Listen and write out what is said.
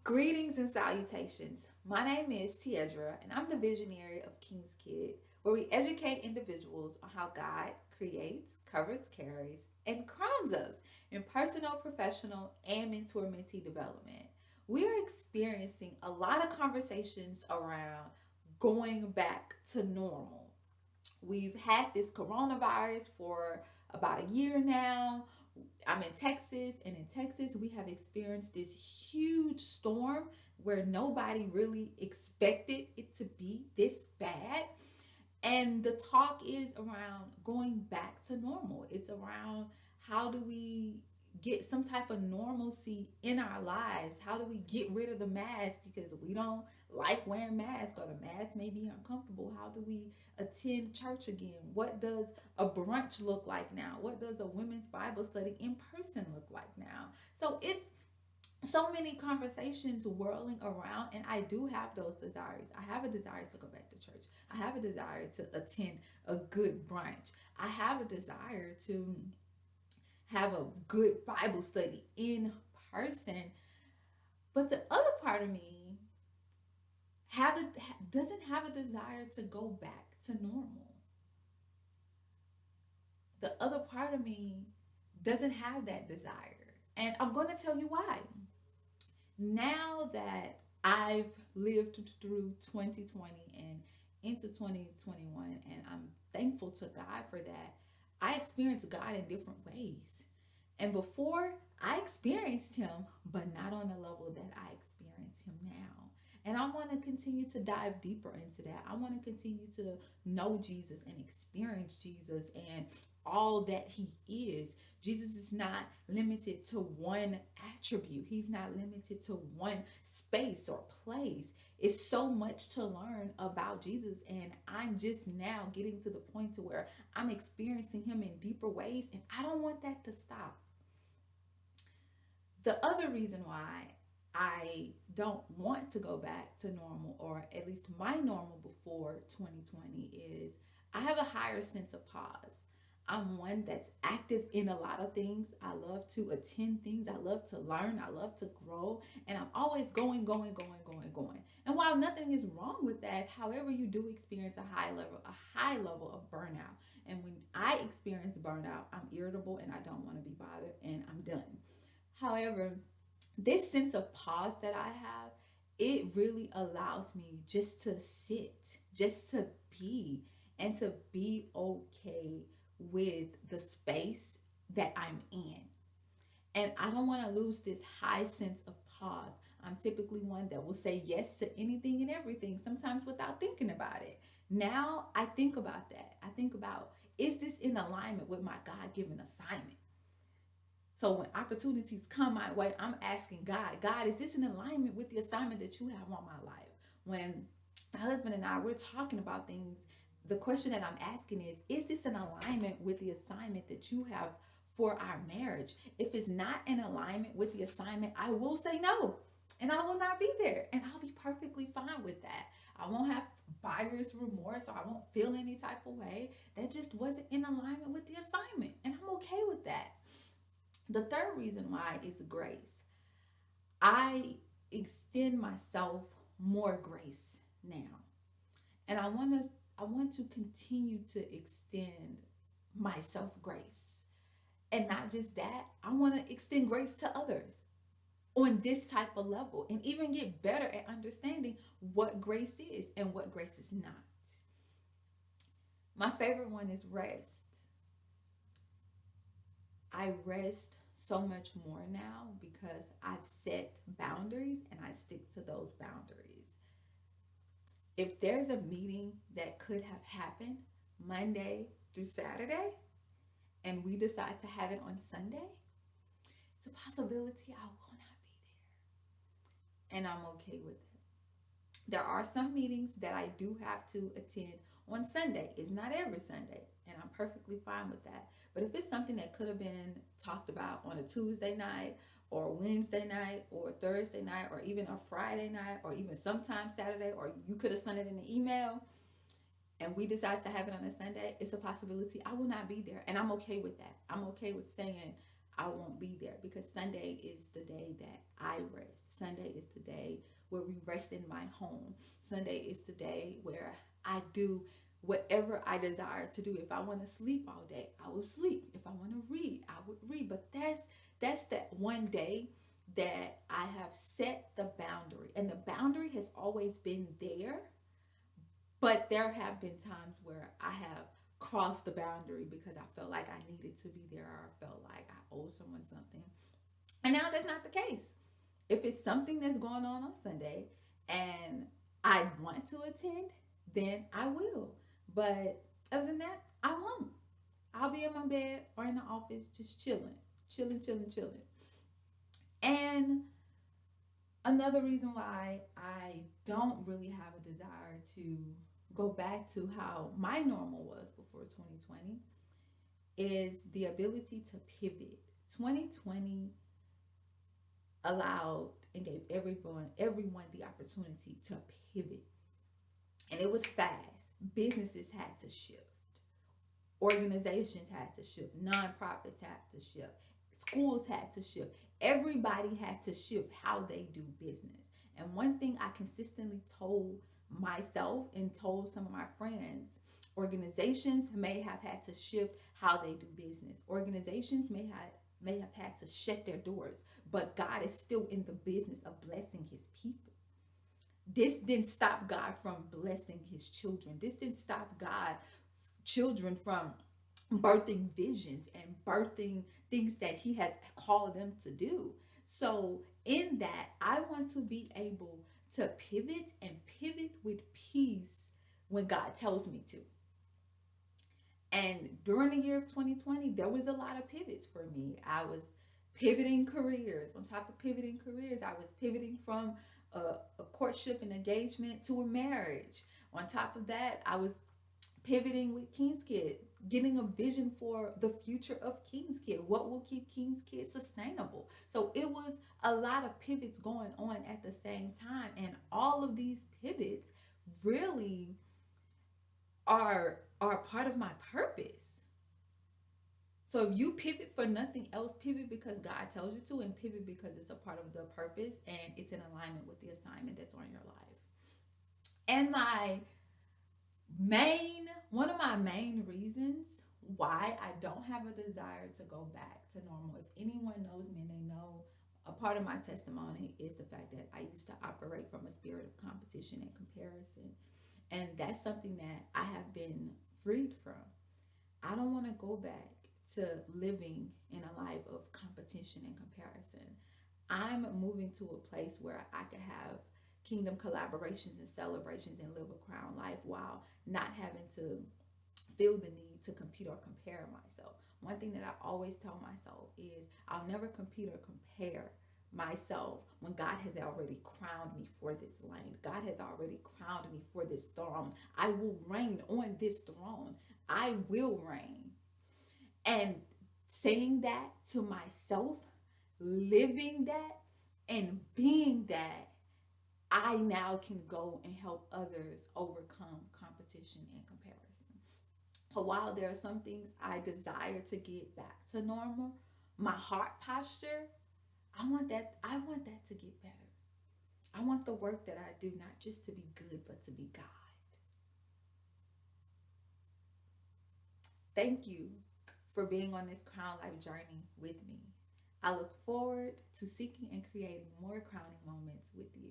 Greetings and salutations. My name is Tiedra, and I'm the visionary of King's Kid, where we educate individuals on how God creates, covers, carries, and crowns us in personal, professional, and mentor mentee development. We are experiencing a lot of conversations around going back to normal. We've had this coronavirus for about a year now. I'm in Texas, and in Texas, we have experienced this huge storm where nobody really expected it to be this bad. And the talk is around going back to normal. It's around how do we get some type of normalcy in our lives? How do we get rid of the mask because we don't like wearing masks or the mask may be uncomfortable? How do we attend church again? What does a brunch look like now? What does a women's Bible study in person look like now? So it's so many conversations whirling around, and I do have those desires. I have a desire to go back to church. I have a desire to attend a good brunch. I have a desire to have a good Bible study in person. But the other part of me doesn't have a desire to go back to normal. The other part of me doesn't have that desire. And I'm going to tell you why. Now that I've lived through 2020 and into 2021, and I'm thankful to God for that, I experienced God in different ways. And before, I experienced Him, but not on the level that I experience Him now. And I want to continue to dive deeper into that. I want to continue to know Jesus and experience Jesus and all that He is. Jesus is not limited to one attribute, He's not limited to one space or place. It's so much to learn about Jesus, and I'm just now getting to the point to where I'm experiencing Him in deeper ways, and I don't want that to stop. The other reason why I don't want to go back to normal, or at least my normal before 2020, is I have a higher sense of pause. I'm one that's active in a lot of things. I love to attend things. I love to learn. I love to grow. And I'm always going. And while nothing is wrong with that, however, you do experience a high level of burnout. And when I experience burnout, I'm irritable and I don't want to be bothered and I'm done. However, this sense of pause that I have, it really allows me just to sit, just to be, and to be okay with the space that I'm in. And I don't want to lose this high sense of pause. I'm typically one that will say yes to anything and everything, sometimes without thinking about it. Now I think about that. I think about, is this in alignment with my God given assignment? So when opportunities come my way, I'm asking God, God, is this in alignment with the assignment that you have on my life? When my husband and I, we're talking about things, the question that I'm asking is this in alignment with the assignment that you have for our marriage? If it's not in alignment with the assignment, I will say no. And I will not be there. And I'll be perfectly fine with that. I won't have buyer's remorse, or I won't feel any type of way. That just wasn't in alignment with the assignment. And I'm okay with that. The third reason why is grace. I extend myself more grace now. And I want to continue to extend myself grace. And not just that, I want to extend grace to others on this type of level and even get better at understanding what grace is and what grace is not. My favorite one is rest. I rest so much more now because I've set boundaries and I stick to those boundaries. If there's a meeting that could have happened Monday through Saturday and we decide to have it on Sunday, it's a possibility I will not be there. And I'm okay with it. There are some meetings that I do have to attend on Sunday. It's not every Sunday, and I'm perfectly fine with that. But if it's something that could have been talked about on a Tuesday night or Wednesday night or Thursday night or even a Friday night or even sometime Saturday, or you could have sent it in an email and we decide to have it on a Sunday, it's a possibility I will not be there. And I'm okay with that. I'm okay with saying I won't be there, because Sunday is the day that I rest. Sunday is the day where we rest in my home. Sunday is the day where I do whatever I desire to do. If I want to sleep all day, I will sleep. If I want to read, I would read. But that's that one day that I have set the boundary. And the boundary has always been there, but there have been times where I have crossed the boundary because I felt like I needed to be there, or I felt like I owed someone something. And now that's not the case. If it's something that's going on Sunday and I want to attend, then I will. But other than that, I won't. I'll be in my bed or in the office just chilling, chilling, chilling, chilling. And another reason why I don't really have a desire to go back to how my normal was before 2020 is the ability to pivot. 2020 allowed and gave everyone the opportunity to pivot. And it was fast. Businesses had to shift. Organizations had to shift. Nonprofits had to shift. Schools had to shift. Everybody had to shift how they do business. And one thing I consistently told myself and told some of my friends, organizations may have had to shift how they do business. Organizations may have had to shut their doors, but God is still in the business of blessing his people. This didn't stop God from blessing his children. This didn't stop God children from birthing visions and birthing things that he had called them to do. So in that, I want to be able to pivot and pivot with peace when God tells me to. And during the year of 2020, there was a lot of pivots for me. I was pivoting careers. On top of pivoting careers, I was pivoting from a courtship and engagement to a marriage. On top of that, I was pivoting with King's Kid, getting a vision for the future of King's Kid. What will keep King's Kid sustainable? So it was a lot of pivots going on at the same time. And all of these pivots really are part of my purpose. So if you pivot for nothing else, pivot because God tells you to, and pivot because it's a part of the purpose and it's in alignment with the assignment that's on your life. And one of my main reasons why I don't have a desire to go back to normal, if anyone knows me and they know a part of my testimony is the fact that I used to operate from a spirit of competition and comparison. And that's something that I have been freed from. I don't want to go back to living in a life of competition and comparison. I'm moving to a place where I can have kingdom collaborations and celebrations and live a crown life while not having to feel the need to compete or compare myself. One thing that I always tell myself is I'll never compete or compare myself when God has already crowned me for this lane. God has already crowned me for this throne. I will reign on this throne. I will reign. And saying that to myself, living that, and being that, I now can go and help others overcome competition and comparison. So while there are some things I desire to get back to normal, my heart posture, I want that to get better. I want the work that I do not just to be good, but to be God. Thank you for being on this Crown Life journey with me. I look forward to seeking and creating more crowning moments with you.